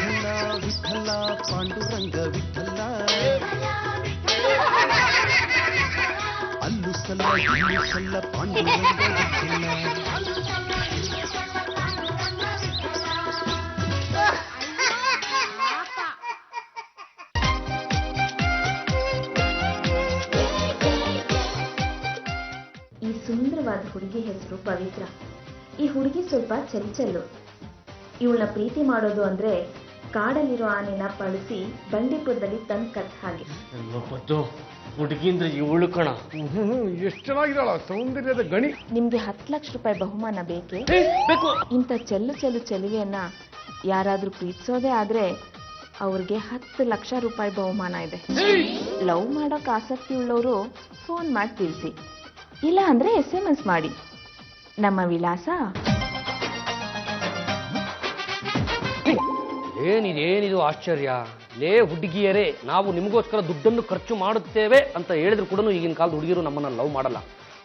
ವಿಠಲ ವಿಠಲ ಪಾಂಡುರಂಗ ವಿಠಲ ಅಲ್ಲು ಸಲ್ಲ ಇಲ್ಲು ಸಲ್ಲ ಪಾಂಡುರಂಗ ವಿಠಲ. ಈ ಸುಂದರವಾದ ಹುಡುಗಿ ಹೆಸರು ಪವಿತ್ರ. ಈ ಹುಡುಗಿ ಸ್ವಲ್ಪ ಚಲ್ಚಲ್ಲು. ಇವಳನ್ನ ಪ್ರೀತಿ ಮಾಡೋದು ಅಂದ್ರೆ ಕಾಡಲ್ಲಿರೋ ಆನೆನ ಪಳಿಸಿ ಬಂಡೀಪುರದಲ್ಲಿ ತಂದು ಕಟ್ ಹಾಗೆ. ಹುಡುಗಿ ಅಂದ್ರೆ ಇವಳು ಕಣ. ಎಷ್ಟು ಚೆನ್ನಾಗಿದ್ದಾಳ, ಸೌಂದರ್ಯದ ಗಣಿ. ನಿಮ್ಗೆ 10 ಲಕ್ಷ ರೂಪಾಯಿ ಬಹುಮಾನ ಬೇಕೆ? ಬೇಕು. ಇಂಥ ಚೆಲ್ಲು ಚೆಲುವೆಯನ್ನ ಯಾರಾದ್ರೂ ಪ್ರೀತಿಸೋದೇ ಆದ್ರೆ ಅವ್ರಿಗೆ 10 ಲಕ್ಷ ರೂಪಾಯಿ ಬಹುಮಾನ ಇದೆ. ಲವ್ ಮಾಡೋಕ್ ಆಸಕ್ತಿ ಉಳ್ಳವರು ಫೋನ್ ಮಾಡಿ ತಿಳಿಸಿ, ಇಲ್ಲ ಅಂದ್ರೆ SMS ಮಾಡಿ. ನಮ್ಮ ವಿಳಾಸ ಏನಿದು ಆಶ್ಚರ್ಯ. ಲೇ ಹುಡುಗಿಯರೇ, ನಾವು ನಿಮಗೋಸ್ಕರ ದುಡ್ಡನ್ನು ಖರ್ಚು ಮಾಡುತ್ತೇವೆ ಅಂತ ಹೇಳಿದ್ರು ಕೂಡ ಈಗಿನ ಕಾಲದ ಹುಡುಗಿರು ನಮ್ಮನ್ನ ಲವ್ ಮಾಡಲ್ಲ.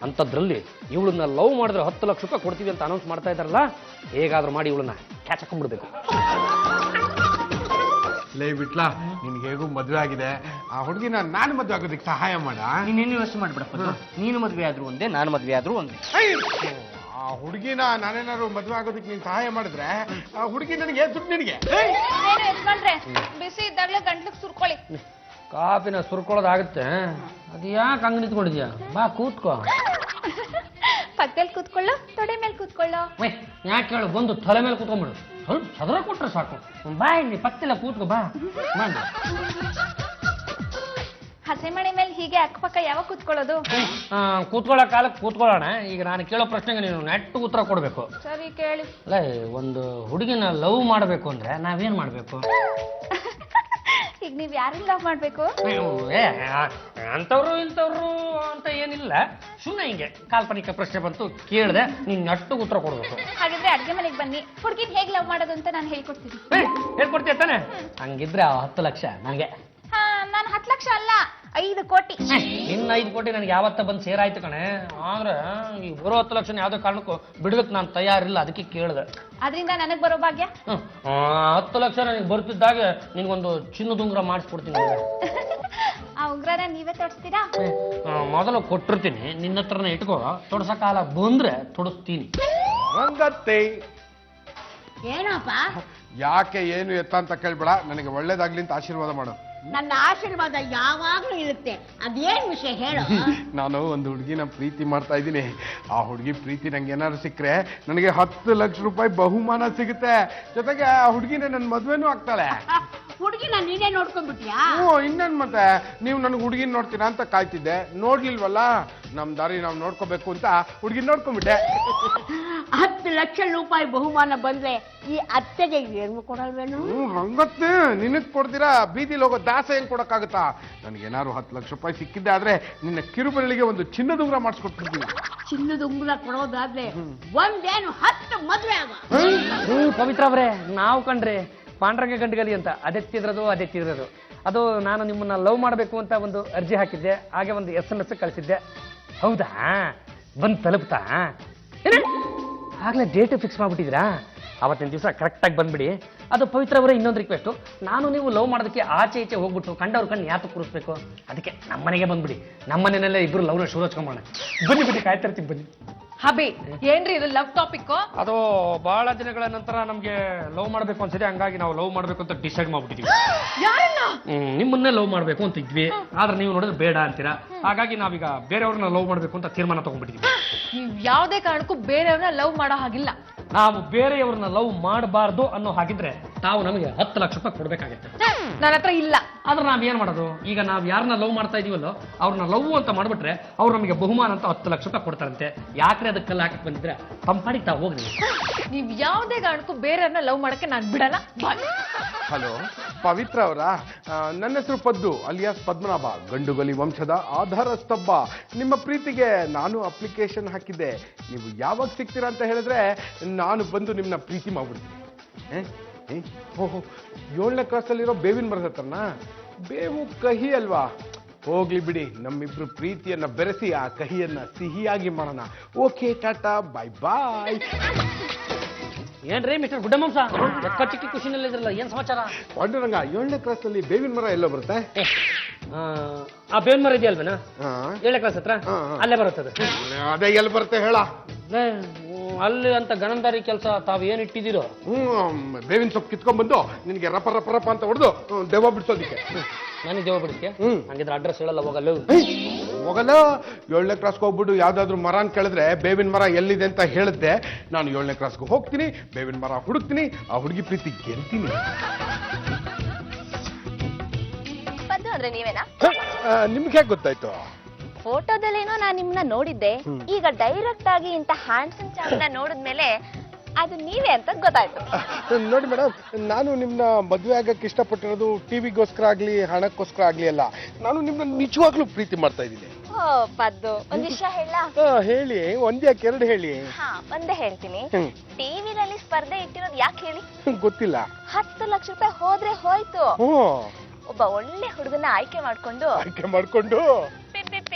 ಅಂಥದ್ರಲ್ಲಿ ಇವಳನ್ನ ಲವ್ ಮಾಡಿದ್ರೆ 10 ಲಕ್ಷ ರೂಪಾಯಿ ಕೊಡ್ತೀವಿ ಅಂತ ಅನೌನ್ಸ್ ಮಾಡ್ತಾ ಇದ್ದಾರಲ್ಲ, ಹೇಗಾದ್ರೂ ಮಾಡಿ ಇವಳನ್ನ ಕ್ಯಾಚ್ ಹಾಕೊಂಡ್ಬಿಡ್ಬೇಕು. ಲೇ ಬಿಟ್ಲಾ, ನಿನ್ಗೆ ಹೇಗೂ ಮದುವೆ ಆಗಿದೆ, ಆ ಹುಡುಗಿನ ನಾನು ಮದುವೆ ಆಗೋದಕ್ಕೆ ಸಹಾಯ ಮಾಡ. ನೀನೇನು ಯೋಚನೆ ಮಾಡ್ಬಿಡಪ್ಪ. ನೀನು ಮದುವೆ ಆದ್ರೂ ಒಂದೇ, ನಾನು ಮದುವೆ ಆದ್ರೂ ಒಂದೇ. ಆ ಹುಡುಗಿನ ನಾನೇನಾದ್ರು ಮದುವೆ ಆಗೋದಕ್ಕೆ ನೀನ್ ಸಹಾಯ ಮಾಡಿದ್ರೆ ಆ ಹುಡುಗಿ ನನಗೆ ದುಡ್ಡು ನಿನಗೆ. ಬಿಸಿ ಇದ್ದಾಗಲೇ ಗಂಟ್ಲಿಗೆ ಸುರ್ಕೊಳ್ಳಿ. ಕಾಫಿನ ಸುರ್ಕೊಳ್ಳೋದಾಗುತ್ತೆ. ಅದು ಯಾಕೆ ಹಂಗ್ ನಿಂತ್ಕೊಂಡಿದ್ಯಾ? ಬಾ ಕೂತ್ಕೋ. ಪಕ್ಕದಲ್ಲಿ ಕೂತ್ಕೊಳ್ಳೋ, ತೊಡೆ ಮೇಲೆ ಕೂತ್ಕೊಳ್ಳೋ. ಯಾಕೆ ಹೇಳು, ಬಂದು ತಲೆ ಮೇಲೆ ಕೂತ್ಕೊಂಡ್ಬಿಡು. ಸ್ವಲ್ಪ ಚದರ ಕೊಟ್ರೆ ಸಾಕು. ಬಾ ಇಲ್ಲಿ ಪಕ್ಕದಲ್ಲ ಕೂತ್ಕೋ, ಬಾ. ಹಸೆಮಣೆ ಮೇಲೆ ಹೀಗೆ ಅಕ್ಕಪಕ್ಕ ಯಾವಾಗ ಕೂತ್ಕೊಳ್ಳೋದು? ಕೂತ್ಕೊಳ್ಳೋ ಕಾಲಕ್ಕೆ ಕೂತ್ಕೊಳ್ಳೋಣ. ಈಗ ನಾನು ಕೇಳೋ ಪ್ರಶ್ನೆಗೆ ನೀನು ನೆಟ್ಟು ಉತ್ತರ ಕೊಡ್ಬೇಕು. ಸರಿ ಕೇಳಿ. ಅಲ್ಲ, ಒಂದು ಹುಡುಗಿನ ಲವ್ ಮಾಡಬೇಕು ಅಂದ್ರೆ ನಾವೇನ್ ಮಾಡ್ಬೇಕು? ಈಗ ನೀವ್ ಯಾರನ್ನ ಲವ್ ಮಾಡ್ಬೇಕು? ಅಂತವ್ರು ಇಂಥವ್ರು ಅಂತ ಏನಿಲ್ಲ, ಸುಮ್ಮನೆ ಹಿಂಗೆ ಕಾಲ್ಪನಿಕ ಪ್ರಶ್ನೆ ಬಂತು ಕೇಳಿದೆ, ನೀನ್ ನೆಟ್ಟು ಉತ್ತರ ಕೊಡ್ಬೇಕು. ಹಾಗಿದ್ರೆ ಅಡ್ಗೆ ಮನೆಗೆ ಬನ್ನಿ, ಹುಡುಗಿನ ಹೇಗ್ ಲವ್ ಮಾಡೋದು ಅಂತ ನಾನು ಹೇಳ್ಕೊಡ್ತೀನಿ. ಹೇಳ್ಕೊಡ್ತೀಯ ತಾನೆ? ಹಂಗಿದ್ರೆ 10 ಲಕ್ಷ ನನಗೆ. ಹಾ, ನಾನು 10 ಲಕ್ಷ ಅಲ್ಲ, 5 ಕೋಟಿ. ಇನ್ನು 5 ಕೋಟಿ ನನಗೆ ಯಾವತ್ತ ಬಂದು ಸೇರಾಯ್ತು ಕಣೆ. ಆದ್ರೆ ಈ ಬರೋ 10 ಲಕ್ಷ ಯಾವುದೋ ಕಾರಣಕ್ಕೂ ಬಿಡೋದಕ್ಕೆ ನಾನು ತಯಾರಿಲ್ಲ, ಅದಕ್ಕೆ ಕೇಳಿದೆ. ಅದರಿಂದ ನನಗೆ ಬರೋ ಭಾಗ್ಯ? 10 ಲಕ್ಷ ನನಗೆ ಬರ್ತಿದ್ದಾಗ ನಿನ್ಗೊಂದು ಚಿನ್ನದ ಉಂಗುರ ಮಾಡಿಸ್ಕೊಡ್ತೀನಿ. ಆ ಉಂಗ್ರನ ನೀವೇ ತೊಡಿಸ್ತೀರಾ? ಮೊದಲು ಕೊಟ್ಟಿರ್ತೀನಿ, ನಿನ್ನ ಹತ್ರನ ಇಟ್ಕೋ. ತೊಡ್ಸ ಕಾಲ ಬಂದ್ರೆ ತೊಡಸ್ತೀನಿ. ರಂಗತ್ತೆ, ಏನಪ್ಪ? ಯಾಕೆ ಏನು ಎತ್ತ ಅಂತ ಕೇಳ್ಬೇಡ, ನನಗೆ ಒಳ್ಳೇದಾಗ್ಲಿ ಅಂತ ಆಶೀರ್ವಾದ ಮಾಡು. ನನ್ನ ಆಶೀರ್ವಾದ ಯಾವಾಗ್ಲೂ ಇರುತ್ತೆ. ಅದೇನ್ ವಿಷಯ ಹೇಳು. ನಾನು ಒಂದು ಹುಡುಗಿನ ಪ್ರೀತಿ ಮಾಡ್ತಾ ಇದ್ದೀನಿ. ಆ ಹುಡುಗಿ ಪ್ರೀತಿ ನಂಗೆ ಏನಾದ್ರು ಸಿಕ್ಕರೆ ನನಗೆ 10 ಲಕ್ಷ ರೂಪಾಯಿ ಬಹುಮಾನ ಸಿಗುತ್ತೆ. ಜೊತೆಗೆ ಆ ಹುಡುಗಿನ ನನ್ನ ಮದ್ವೆನೂ ಆಗ್ತಾಳೆ. ಹುಡುಗಿನ ನೀನೇ ನೋಡ್ಕೊಂಡ್ಬಿಟ್ಯಾ? ಇನ್ನೇನ್ ಮತ್ತೆ, ನೀವು ನನಗೆ ಹುಡುಗಿನ ನೋಡ್ತೀರಾ ಅಂತ ಕಾಯ್ತಿದ್ದೆ, ನೋಡ್ಲಿಲ್ವಲ್ಲ. ನಮ್ ದಾರಿ ನಾವು ನೋಡ್ಕೋಬೇಕು ಅಂತ ಹುಡುಗಿನ ನೋಡ್ಕೊಂಡ್ಬಿಟ್ಟೆ. 10 ಲಕ್ಷ ರೂಪಾಯಿ ಬಹುಮಾನ ಬಂದ್ರೆ ಈ ಅತ್ತೆಗೆ ಏನು ಕೊಡಲ್ವೇನು? ರಂಗತ್ತೆ, ನಿನಗ್ ಕೊಡ್ತೀರಾ? ಬೀದಿಲಿ ಹೋಗೋ ದಾಸ ಹೆಂಗ್ ಕೊಡಕ್ಕಾಗುತ್ತಾ? ನನಗೇನಾದ್ರು 10 ಲಕ್ಷ ರೂಪಾಯಿ ಸಿಕ್ಕಿದ್ದೆ ಆದ್ರೆ ನಿನ್ನ ಕಿರುಬೆರಳಿಗೆ ಒಂದು ಚಿನ್ನದ ಉಂಗುರ ಮಾಡಿಸ್ಕೊಡ್ತಿರ್ತೀನಿ. ಚಿನ್ನದ ಉಂಗುರ ಕೊಡೋದಾದ್ರೆ ಒಂದೇನು 10 ಮದ್ವೆ ಆಗ. ಪವಿತ್ರ ಅವರೇ, ನಾವು ಕಂಡ್ರೆ ಪಾಂಡ್ರಂಗ ಗಂಟಗಲಿ ಅಂತ ಅದೆತ್ತಿದ್ರದು. ಅದು ನಾನು ನಿಮ್ಮನ್ನ ಲವ್ ಮಾಡಬೇಕು ಅಂತ ಒಂದು ಅರ್ಜಿ ಹಾಕಿದ್ದೆ, ಹಾಗೆ ಒಂದು SMS ಕಳಿಸಿದ್ದೆ. ಹೌದಾ? ಬಂದು ತಲುಪ್ತಾ? ಆಗ್ಲೇ ಡೇಟ್ ಫಿಕ್ಸ್ ಮಾಡ್ಬಿಟ್ಟಿದ್ರಾ? ಅವತ್ತಿನ ದಿವಸ ಕರೆಕ್ಟಾಗಿ ಬಂದ್ಬಿಡಿ. ಅದು ಪವಿತ್ರ ಅವರೇ ಇನ್ನೊಂದು ರಿಕ್ವೆಸ್ಟು, ನಾನು ನೀವು ಲವ್ ಮಾಡೋದಕ್ಕೆ ಆಚೆ ಈಚೆ ಹೋಗ್ಬಿಟ್ಟು ಕಂಡವ್ರ ಕಣ್ಣು ಯಾತು ಕೂರಿಸ್ಬೇಕು? ಅದಕ್ಕೆ ನಮ್ಮನೆಗೆ ಬಂದ್ಬಿಡಿ. ನಮ್ಮನೆಯಲ್ಲೇ ಇಬ್ರು ಲವ್ನ ಶುರು ಹಚ್ಕೊಂಬೋಣ. ಬನ್ನಿ ಕಾಯ್ತಿರ್ತೀನಿ, ಬನ್ನಿ. ಹಬಿ, ಏನ್ರಿ ಇದು ಲವ್ ಟಾಪಿಕ್? ಅದು ಬಹಳ ದಿನಗಳ ನಂತರ ನಮ್ಗೆ ಲವ್ ಮಾಡ್ಬೇಕು ಅನ್ಸಿದೆ, ಹಂಗಾಗಿ ನಾವು ಲವ್ ಮಾಡ್ಬೇಕು ಅಂತ ಡಿಸೈಡ್ ಮಾಡ್ಬಿಟ್ಟಿದೀವಿ. ಯಾರನ್ನ? ನಿಮ್ಮನ್ನೇ ಲವ್ ಮಾಡ್ಬೇಕು ಅಂತ ಇದ್ವಿ, ಆದ್ರೆ ನೀವು ನೋಡಿದ್ರೆ ಬೇಡ ಅಂತೀರಾ. ಹಾಗಾಗಿ ನಾವೀಗ ಬೇರೆಯವ್ರನ್ನ ಲವ್ ಮಾಡ್ಬೇಕು ಅಂತ ತೀರ್ಮಾನ ತಗೊಂಡ್ಬಿಟ್ಟಿದೀವಿ. ನೀವ್ ಯಾವ್ದೇ ಕಾರಣಕ್ಕೂ ಬೇರೆಯವ್ರನ್ನ ಲವ್ ಮಾಡೋ ಹಾಗಿಲ್ಲ. ನಾವು ಬೇರೆಯವ್ರನ್ನ ಲವ್ ಮಾಡಬಾರ್ದು ಅನ್ನೋ ಹಾಗಿದ್ರೆ ತಾವು ನಮಗೆ 10 ಲಕ್ಷ ರೂಪಾಯಿ ಕೊಡ್ಬೇಕಾಗತ್ತೆ. ನನ್ನ ಹತ್ರ ಇಲ್ಲ. ಆದ್ರೆ ನಾವ್ ಏನ್ ಮಾಡೋದು? ಈಗ ನಾವ್ ಯಾರನ್ನ ಲವ್ ಮಾಡ್ತಾ ಇದೀವಲ್ಲೋ ಅವ್ರನ್ನ ಲವ್ ಅಂತ ಮಾಡ್ಬಿಟ್ರೆ ಅವ್ರು ನಮಗೆ ಬಹುಮಾನ ಅಂತ 10 ಲಕ್ಷ ರೂಪಾಯಿ ಕೊಡ್ತಾರಂತೆ. ಯಾಕ್ರೆ ಅದಕ್ಕೆಲ್ಲ ಹಾಕಕ್ ಬಂದಿದ್ರೆ ತಂಪಾಡಿಗೆ ತಾವು ಹೋಗ್ರಿ. ನೀವ್ ಯಾವ್ದೇ ಕಾರಣಕ್ಕೂ ಬೇರೆಯವ್ರನ್ನ ಲವ್ ಮಾಡಕ್ಕೆ ನಾನ್ ಬಿಡಲ್ಲ. ಹಲೋ, ಪವಿತ್ರ ಅವರ? ನನ್ನ ಹೆಸರು ಪದ್ದು ಅಲಿಯಾಸ್ ಪದ್ಮನಾಭ, ಗಂಡುಗಲಿ ವಂಶದ ಆಧಾರ ಸ್ತಂಭ. ನಿಮ್ಮ ಪ್ರೀತಿಗೆ ನಾನು ಅಪ್ಲಿಕೇಶನ್ ಹಾಕಿದ್ದೆ. ನೀವು ಯಾವಾಗ ಸಿಗ್ತೀರಾ ಅಂತ ಹೇಳಿದ್ರೆ ನಾನು ಬಂದು ನಿಮ್ಮನ್ನ ಪ್ರೀತಿ ಮಾಡ್ಬಿಡ್ತೀನಿ. ಓಹೋ, 7ನೇ ಕ್ಲಾಸಲ್ಲಿರೋ ಬೇವಿನ ಮರದ ಹತ್ರನ? ಬೇವು ಕಹಿ ಅಲ್ವಾ? ಹೋಗ್ಲಿ ಬಿಡಿ, ನಮ್ಮಿಬ್ರು ಪ್ರೀತಿಯನ್ನ ಬೆರೆಸಿ ಆ ಕಹಿಯನ್ನ ಸಿಹಿಯಾಗಿ ಮಾಡೋಣ. ಓಕೆ, ಟಾಟಾ, ಬಾಯ್ ಬಾಯ್. ಏನ್ರಿ ಮಿಸ್ಟರ್ ಗುಡ್ಡಮಾಂಸ ಚಿಕ್ಕ ಖುಷಿನಲ್ಲಿ ಇದ್ರಲ್ಲ ಏನ್ ಸಮಾಚಾರ? ಪಾಂಡುರಂಗ 7ನೇ ಕ್ಲಾಸಲ್ಲಿ ಬೇವಿನ ಮರ ಎಲ್ಲೋ ಬರುತ್ತೆ? ಆ ಬೇವಿನ ಮರ ಇದೆಯಲ್ವೇನಾ ಹಾ. 7ನೇ ಕ್ಲಾಸ್ ಹತ್ರ ಅಲ್ಲೇ ಬರುತ್ತದೆ. ಅದೇ ಎಲ್ಲಿ ಬರುತ್ತೆ ಹೇಳ? ಅಲ್ಲಿ ಅಂತ ಗಣಂದಾರಿ ಕೆಲಸ ತಾವ್ ಏನ್ ಇಟ್ಟಿದ್ದೀರೋ? ಬೇವಿನ ಸೊಪ್ಪು ಕಿತ್ಕೊಂಡ್ಬಂದು ನಿನಗೆ ರಪ ರಪ ರಪ ಅಂತ ಹೊಡೆದು ದೆವ್ವ ಬಿಡಿಸೋದಿಕ್ಕೆ. ನನಗೆ ದೇವ ಬಿಡಿಸ್ಕೆ ಹಂಗಿದ್ರೆ ಅಡ್ರೆಸ್ ಹೇಳಲ್ಲ, ಹೋಗಲ್ಲ ಹೋಗಲ್ಲ. 7ನೇ ಕ್ಲಾಸ್ಗೆ ಹೋಗ್ಬಿಟ್ಟು ಯಾವ್ದಾದ್ರು ಮರನ್ ಕೇಳಿದ್ರೆ ಬೇವಿನ ಮರ ಎಲ್ಲಿದೆ ಅಂತ ಹೇಳಿದ್ದೆ. ನಾನು 7ನೇ ಕ್ಲಾಸ್ಗೆ ಹೋಗ್ತೀನಿ, ಬೇವಿನ ಮರ ಹುಡುಕ್ತೀನಿ, ಆ ಹುಡುಗಿ ಪ್ರೀತಿ ಗೆಲ್ತೀನಿ. ಪದ್ದು ಅಂದ್ರೆ ನೀವೇನಾ? ನಿಮ್ಗೆ ಹೇಗೆ ಗೊತ್ತಾಯ್ತು? ಫೋಟೋದಲ್ಲೇನೋ ನಾನು ನಿಮ್ಮನ್ನ ನೋಡಿದ್ದೆ, ಈಗ ಡೈರೆಕ್ಟ್ ಆಗಿ ಇಂತ ಹ್ಯಾಂಡ್ಸಮ್ ಚಾರ್ಟ್ನ ನೋಡಿದ್ಮೇಲೆ ಅದು ನೀವೇ ಅಂತ ಗೊತ್ತಾಯ್ತು. ನೋಡಿ ಮೇಡಮ್, ನಾನು ನಿಮ್ನ ಮದುವೆ ಆಗಕ್ಕೆ ಇಷ್ಟಪಟ್ಟಿರೋದು ಟಿವಿಗೋಸ್ಕರ ಆಗ್ಲಿ ಹಣಕ್ಕೋಸ್ಕರ ಆಗ್ಲಿ ಅಲ್ಲ. ನಾನು ನಿಮ್ನ ನಿಜವಾಗ್ಲೂ ಪ್ರೀತಿ ಮಾಡ್ತಾ ಇದ್ದೀನಿ. ಓ ಪದ್ದು, ಒಂದ್ ವಿಷಯ ಹೇಳ? ಹೇಳಿ, ಒಂದ್ಯಾಕೆ ಎರಡು ಹೇಳಿ. ಹಾ, ಒಂದೇ ಹೇಳ್ತೀನಿ. ಟಿವಿನಲ್ಲಿ ಸ್ಪರ್ಧೆ ಇಟ್ಟಿರೋದು ಯಾಕೆ ಹೇಳಿ? ಗೊತ್ತಿಲ್ಲ. 10 ಲಕ್ಷ ರೂಪಾಯಿ ಹೋದ್ರೆ ಹೋಯ್ತು. ಹ್ಞೂ, ಒಬ್ಬ ಒಳ್ಳೆ ಹುಡುಗನ ಆಯ್ಕೆ ಮಾಡ್ಕೊಂಡು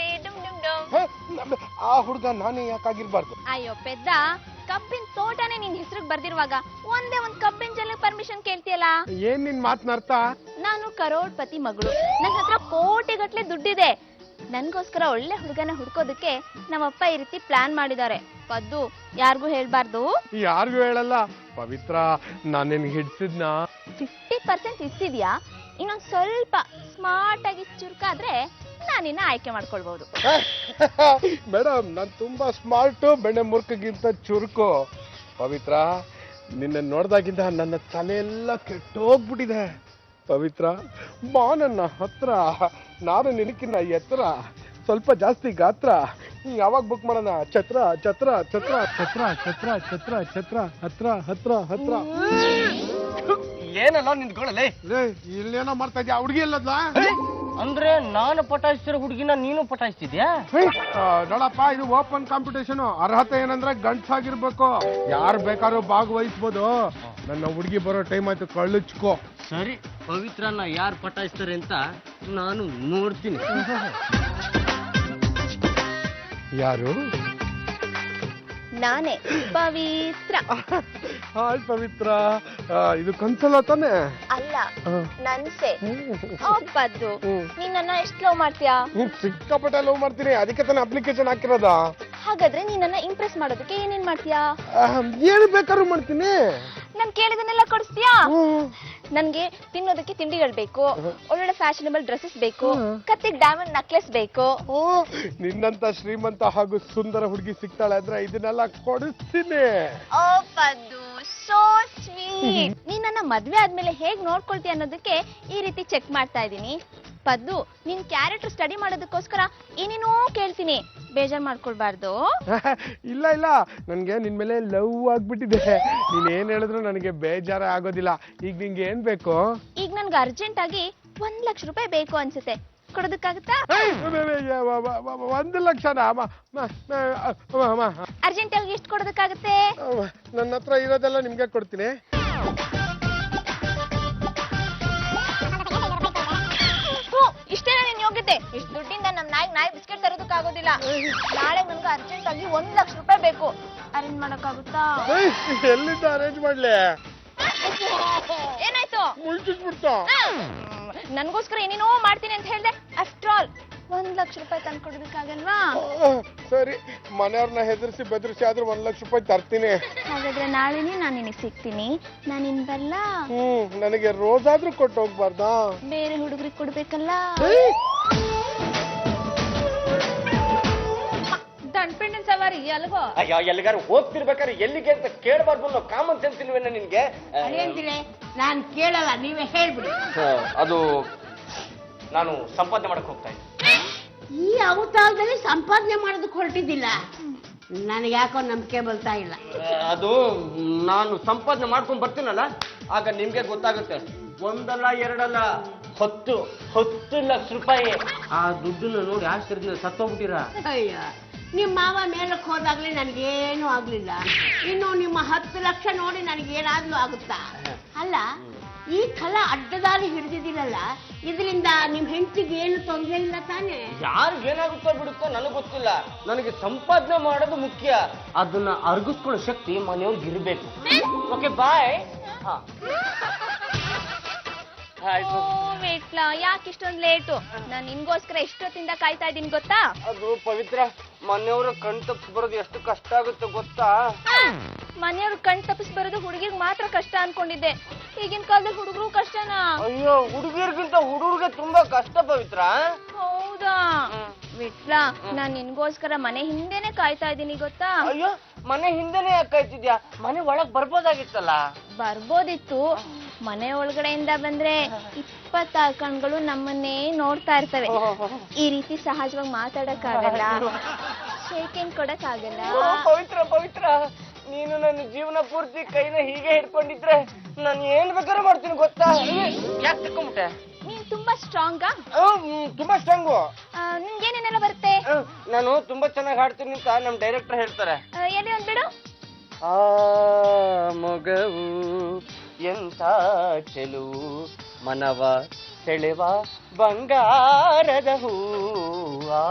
ಆ ಹುಡುಗ ನಾನೇ ಯಾಕಾಗಿರ್ಬಾರ್ದು? ಅಯ್ಯೋ ಪೆದ್ದ, ಕಬ್ಬಿನ ತೋಟನೇ ನಿನ್ ಹೆಸರಿಗೆ ಬರ್ದಿರುವಾಗ ಒಂದೇ ಒಂದ್ ಕಬ್ಬಿನ ಜಲ್ಲೆ ಪರ್ಮಿಷನ್ ಕೇಳ್ತೀಯಲ್ಲ? ಏನ್ ನಿನ್ ಮಾತನಾಡ್ತಾ? ನಾನು ಕರೋಡ್ಪತಿ ಮಗಳು, ನನ್ನ ಹತ್ರ ಕೋಟಿಗಟ್ಲೆ ದುಡ್ಡಿದೆ. ನನ್ಗೋಸ್ಕರ ಒಳ್ಳೆ ಹುಡುಗನ ಹುಡ್ಕೋದಕ್ಕೆ ನಮ್ಮಪ್ಪ ಈ ರೀತಿ ಪ್ಲಾನ್ ಮಾಡಿದ್ದಾರೆ. ಪದ್ದು, ಯಾರಿಗೂ ಹೇಳ್ಬಾರ್ದು. ಯಾರಿಗೂ ಹೇಳಲ್ಲ. ಪವಿತ್ರ, ನಾನೇನ್ ಹಿಡ್ಸಿದ್ನ? 50% ಇಸ್ತಿದ್ಯಾ? ಇನ್ನೊಂದ್ ಸ್ವಲ್ಪ ಸ್ಮಾರ್ಟ್ ಆಗಿ ಚುರುಕಾದ್ರೆ ನಾನಿನ್ನ ಆಯ್ಕೆ ಮಾಡ್ಕೊಳ್ಬಹುದು. ಮೇಡಮ್, ನಾನ್ ತುಂಬಾ ಸ್ಮಾರ್ಟು, ಬೆಣ್ಣೆ ಮುರ್ಕಿಗಿಂತ ಚುರುಕು. ಪವಿತ್ರ, ನಿನ್ನ ನೋಡ್ದಾಗಿಂದ ನನ್ನ ತಲೆ ಎಲ್ಲ ಕೆಟ್ಟೋಗ್ಬಿಟ್ಟಿದೆ. ಪವಿತ್ರ, ಬಾ ನನ್ನ ಹತ್ರ. ನಾನು ನಿನಕಿನ್ನ ಎತ್ತರ, ಸ್ವಲ್ಪ ಜಾಸ್ತಿ ಗಾತ್ರ. ಯಾವಾಗ ಬುಕ್ ಮಾಡೋಣ? ಛತ್ರ ಛತ್ರ ಛತ್ರ ಛತ್ರ ಛತ್ರ ಛತ್ರ ಛತ್ರ ಹತ್ರ ಹತ್ರ ಹತ್ರ. ಏನಲ್ಲ ನಿಂತ್ಕೊಳ್ಳಲೆ? ಇಲ್ಲೇನೋ ಮಾಡ್ತಾ ಇದ್ಯಾ? ಹುಡುಗಿ ಎಲ್ಲದ? ಅಂದ್ರೆ ನಾನು ಪಟಾಯಿಸ್ತಿರೋ ಹುಡುಗಿನ ನೀನು ಪಟಾಯಿಸ್ತಿದ್ಯಾ? ನೋಡಪ್ಪ, ಇದು ಓಪನ್ ಕಾಂಪಿಟೇಷನ್. ಅರ್ಹತೆ ಏನಂದ್ರೆ ಗಂಟ್ಸಾಗಿರ್ಬೇಕು. ಯಾರು ಬೇಕಾದ್ರೂ ಭಾಗವಹಿಸ್ಬೋದು. ನನ್ನ ಹುಡುಗಿ ಬರೋ ಟೈಮ್ ಆಯ್ತು, ಕಳ್ಳುಚ್ಕೋ. ಸರಿ, ಪವಿತ್ರನ ಯಾರು ಪಟಾಯಿಸ್ತಾರೆ ಅಂತ ನಾನು ನೋಡ್ತೀನಿ. ಯಾರು? ನಾನೇ ಪವಿತ್ರ. ಹಾಯ್ ಪವಿತ್ರ, ಇದು ಕನ್ಸಲ್ಲ ತಾನೆ? ಅಲ್ಲ, ನನ್ಸೆ. ಪದ್ದು, ನೀನನ್ನ ಎಷ್ಟು ಲವ್ ಮಾಡ್ತೀಯಾ? ಸಿಕ್ಕಾಪಟ್ಟೆ ಲವ್ ಮಾಡ್ತೀನಿ, ಅದಕ್ಕೆ ತಾನೆ ಅಪ್ಲಿಕೇಶನ್ ಹಾಕಿರೋದ. ಹಾಗಾದ್ರೆ ನೀನನ್ನ ಇಂಪ್ರೆಸ್ ಮಾಡೋದಕ್ಕೆ ಏನೇನ್ ಮಾಡ್ತೀಯಾ? ಏನು ಬೇಕಾದ್ರೂ ಮಾಡ್ತೀನಿ. ನಾನ್ ಕೇಳಿದನ್ನೆಲ್ಲ ಕೊಡಿಸ್ತೀಯಾ? ನನ್ಗೆ ತಿನ್ನೋದಕ್ಕೆ ತಿಂಡಿಗಳು ಬೇಕು, ಒಳ್ಳೊಳ್ಳೆ ಫ್ಯಾಷನಬಲ್ ಡ್ರೆಸ್ಸಸ್ ಬೇಕು, ಕತ್ತಿಗೆ ಡೈಮಂಡ್ ನೆಕ್ಲೆಸ್ ಬೇಕು. ನಿನ್ನಂತ ಶ್ರೀಮಂತ ಹಾಗೂ ಸುಂದರ ಹುಡುಗಿ ಸಿಗ್ತಾಳೆ ಅಂದ್ರೆ ಇದನ್ನೆಲ್ಲ ಕೊಡಿಸ್ತೀನಿ. ಓ ಪದ್ದು, ಸೋ ಸ್ವೀಟ್. ನೀನ್ ನನ್ನ ಮದ್ವೆ ಆದ್ಮೇಲೆ ಹೇಗ್ ನೋಡ್ಕೊಳ್ತೀಯ ಅನ್ನೋದಕ್ಕೆ ಈ ರೀತಿ ಚೆಕ್ ಮಾಡ್ತಾ ಇದೀನಿ. ಪದ್ದು, ನಿನ್ ಕ್ಯಾರೆಕ್ಟರ್ ಸ್ಟಡಿ ಮಾಡೋದಕ್ಕೋಸ್ಕರ ಏನೇನೋ ಕೇಳ್ತೀನಿ, ಬೇಜಾರ್ ಮಾಡ್ಕೊಳ್ಬಾರ್ದು. ಇಲ್ಲ ಇಲ್ಲ, ನನ್ಗೆ ನಿನ್ ಮೇಲೆ ಲವ್ ಆಗ್ಬಿಟ್ಟಿದೆ. ನೀನ್ ಏನ್ ಹೇಳಿದ್ರು ನನಗೆ ಬೇಜಾರ ಆಗೋದಿಲ್ಲ. ಈಗ ನಿಂಗೆ ಏನ್ ಬೇಕು? ಈಗ ನನ್ಗೆ ಅರ್ಜೆಂಟ್ ಆಗಿ 1 ಲಕ್ಷ ರೂಪಾಯಿ ಬೇಕು ಅನ್ಸುತ್ತೆ, ಕೊಡೋದಕ್ಕಾಗತ್ತಾ? 1 ಲಕ್ಷನಾ? ಅರ್ಜೆಂಟ್ ಆಗಿ ಎಷ್ಟು ಕೊಡೋದಕ್ಕಾಗತ್ತೆ? ನನ್ನ ಹತ್ರ ಇರೋದೆಲ್ಲ ನಿಮ್ಗೆ ಕೊಡ್ತೀನಿ. ಇಷ್ಟೇನ ನೀನ್ ಯೋಗ್ಯತೆ? ಇಷ್ಟು ದುಡ್ಡಿಂದ ನಮ್ ನಾಯಿ ಬಿಸ್ಕೆಟ್ ತರೋದಕ್ಕಾಗೋದಿಲ್ಲ. ನಾಳೆ ನನ್ಗೆ ಅರ್ಜೆಂಟ್ ಆಗಿ 1 ಲಕ್ಷ ರೂಪಾಯಿ ಬೇಕು. ಅರೇಂಜ್ ಮಾಡಕ್ಕಾಗುತ್ತಾ? ಎಲ್ಲಿಂದ ಅರೇಂಜ್ ಮಾಡ್ಲಿ? ಏನಾಯ್ತು? ಮುಳ್ಚಿಸ್ಬಿಡ್ತಾ? ನನ್ಗೋಸ್ಕರ ಏನೇನೋ ಮಾಡ್ತೀನಿ ಅಂತ ಹೇಳ್ದೆ. ಆಫ್ಟರ್ ಆಲ್ 1 ಲಕ್ಷ ರೂಪಾಯಿ ತಂದು ಕೊಡೋದಕ್ಕಾಗಲ್ವಾ? ಸರಿ, ಮನೆಯವ್ರನ್ನ ಹೆದರ್ಸಿ ಬೆದರ್ಸಿ ಆದ್ರೂ 1 ಲಕ್ಷ ರೂಪಾಯಿ ತರ್ತೀನಿ. ಹಾಗಾದ್ರೆ ನಾಳೆನೇ ನಾನು ನಿನಗೆ ಸಿಗ್ತೀನಿ. ನಾನು ಇನ್ ಬರ್ಲಾ? ನನಗೆ ರೋಜಾದ್ರೂ ಕೊಟ್ಟು ಹೋಗ್ಬಾರ್ದಾ? ಬೇರೆ ಹುಡುಗರಿಗೆ ಕೊಡ್ಬೇಕಲ್ಲ. ದಂಡ್ಪೆಂಡಿನ ಸವಾರಿ ಅಲ್ಗೋ? ಅಯ್ಯೋ, ಎಲ್ಲಿಗಾರು ಹೋಗ್ತಿರ್ಬೇಕಾದ್ರೆ ಎಲ್ಲಿಗೆ ಅಂತ ಕೇಳಬಾರ್ದು. ಕಾಮನ್ ಸೆನ್ಸ್ ಇಲ್ವೇನ ನಿನ್ಗೆ? ಅದೇಂತಿಲ್ಲ, ನಾನ್ ಕೇಳಲ್ಲ, ನೀವೇ ಹೇಳ್ಬಿಡಿ. ಅದು ನಾನು ಸಂಪಾದನೆ ಮಾಡಕ್ ಹೋಗ್ತಾ ಇದ್ದೆ. ಈ ಅವತಾರದಲ್ಲಿ ಸಂಪಾದನೆ ಮಾಡೋದಕ್ಕೆ ಹೊರಟಿದ್ದಿಲ್ಲ. ನನಗೆ ಯಾಕೋ ನಂಬಿಕೆ ಬರ್ತಾ ಇಲ್ಲ. ಅದು ನಾನು ಸಂಪಾದನೆ ಮಾಡ್ಕೊಂಡ್ ಬರ್ತೀನಲ್ಲ, ಆಗ ನಿಮ್ಗೆ ಗೊತ್ತಾಗುತ್ತೆ. ಒಂದಲ್ಲ ಎರಡಲ್ಲ 10 ಲಕ್ಷ ರೂಪಾಯಿ. ಆ ದುಡ್ಡನ್ನ ನೋಡಿ ಆಶ್ಚರ್ಯದಿಂದ ಸತ್ತೋಗ್ಬಿಟ್ಟಿರ. ಅಯ್ಯ, ನಿಮ್ಮ ಮಾವ ಮೇಲಕ್ಕೆ ಹೋದಾಗ್ಲೇ ನನಗೇನು ಆಗ್ಲಿಲ್ಲ. ಇನ್ನು ನಿಮ್ಮ 10 ಲಕ್ಷ ನೋಡಿ ನನಗೇನಾದ್ರೂ ಆಗುತ್ತಾ? ಅಲ್ಲ, ಈ ಸಲ ಅಡ್ಡದಾರಿ ಹಿಡಿದಿದ್ದೀರಲ್ಲ, ಇದರಿಂದ ನಿಮ್ ಹೆಂಡತಿಗೆ ಏನು ತೊಂದರೆ ಇಲ್ಲ ತಾನೇ? ಯಾರಿಗೇನಾಗುತ್ತೋ ಬಿಡುತ್ತೋ ನನಗೆ ಗೊತ್ತಿಲ್ಲ. ನನಗೆ ಸಂಪಾದನೆ ಮಾಡೋದು ಮುಖ್ಯ. ಅದನ್ನ ಅರ್ಗಿಸ್ಕೊಳ್ಳೋ ಶಕ್ತಿ ಮನೆಯವ್ರಿಗೆ ಇರಬೇಕು. Okay bye. ಓ ವಿಟ್ಲ, ಯಾಕೆ ಇಷ್ಟೊಂದು ಲೇಟು? ನಾನು ನಿನ್ಗೋಸ್ಕರ ಎಷ್ಟೊತ್ತಿಂದ ಕಾಯ್ತಾ ಇದ್ದೀನಿ ಗೊತ್ತಾ? ಅದು ಪವಿತ್ರ, ಮನೆಯವ್ರ ಕಣ್ ತಪ್ಪಿಸಿ ಬರೋದು ಎಷ್ಟು ಕಷ್ಟ ಆಗುತ್ತೆ ಗೊತ್ತಾ? ಮನೆಯವ್ರು ಕಣ್ ತಪ್ಪಿಸಿ ಬರೋದು ಹುಡುಗಿಗೆ ಮಾತ್ರ ಕಷ್ಟ ಅನ್ಕೊಂಡಿದ್ದೆ. ಈಗಿನ ಕಾಲದಲ್ಲಿ ಹುಡುಗರು ಕಷ್ಟನಾ? ಅಯ್ಯೋ, ಹುಡುಗಿರ್ಗಿಂತ ಹುಡುಗರಿಗೆ ತುಂಬಾ ಕಷ್ಟ ಪವಿತ್ರ. ಹೌದಾ ವಿಟ್ಲ, ನಾನ್ ನಿನ್ಗೋಸ್ಕರ ಮನೆ ಹಿಂದೆನೆ ಕಾಯ್ತಾ ಇದ್ದೀನಿ ಗೊತ್ತಾ? ಅಯ್ಯೋ, ಮನೆ ಹಿಂದೆನೆ ಯಾಕೆ ಕಾಯ್ತಿದ್ಯಾ? ಮನೆ ಒಳಗ್ ಬರ್ಬೋದಾಗಿತ್ತಲ್ಲ. ಬರ್ಬೋದಿತ್ತು. ಮನೆ ಒಳಗಡೆಯಿಂದ ಬಂದ್ರೆ 26 ಕಣ್ಗಳು ನಮ್ಮನ್ನೇ ನೋಡ್ತಾ ಇರ್ತವೆ. ಈ ರೀತಿ ಸಹಜವಾಗಿ ಮಾತಾಡಕ್ಕಾಗಲ್ಲ, ಶೇಕೆಂಡ್ ಕೊಡಕ್ಕಾಗಲ್ಲ. ಪವಿತ್ರ ಪವಿತ್ರ, ನೀನು ನನ್ನ ಜೀವನ ಪೂರ್ತಿ ಕೈನ ಹೀಗೆ ಹಿಡ್ಕೊಂಡಿದ್ರೆ ನಾನು ಏನ್ ಬೇಕಾದ್ರೂ ಮಾಡ್ತೀನಿ ಗೊತ್ತಾ? ಯಾಕೆ ತಕೊಂಬಿಟ್ಟೆ? ನೀನ್ ತುಂಬಾ ಸ್ಟ್ರಾಂಗಾ? ತುಂಬಾ ಸ್ಟ್ರಾಂಗು. ನಿನ್ಗೇನೇನೆಲ್ಲ ಬರುತ್ತೆ? ನಾನು ತುಂಬಾ ಚೆನ್ನಾಗಿ ಹಾಡ್ತೀನಿ ಅಂತ ನಮ್ ಡೈರೆಕ್ಟರ್ ಹೇಳ್ತಾರೆ. ಎಲ್ಲಿ ಒಂದ್ಬಿಡು. ಆ ಮಗವು ಎಂತ ಚೆಲುವು, ಮನವ ಸೆಳೆವ ಬಂಗಾರದ ಹೂ. ಆ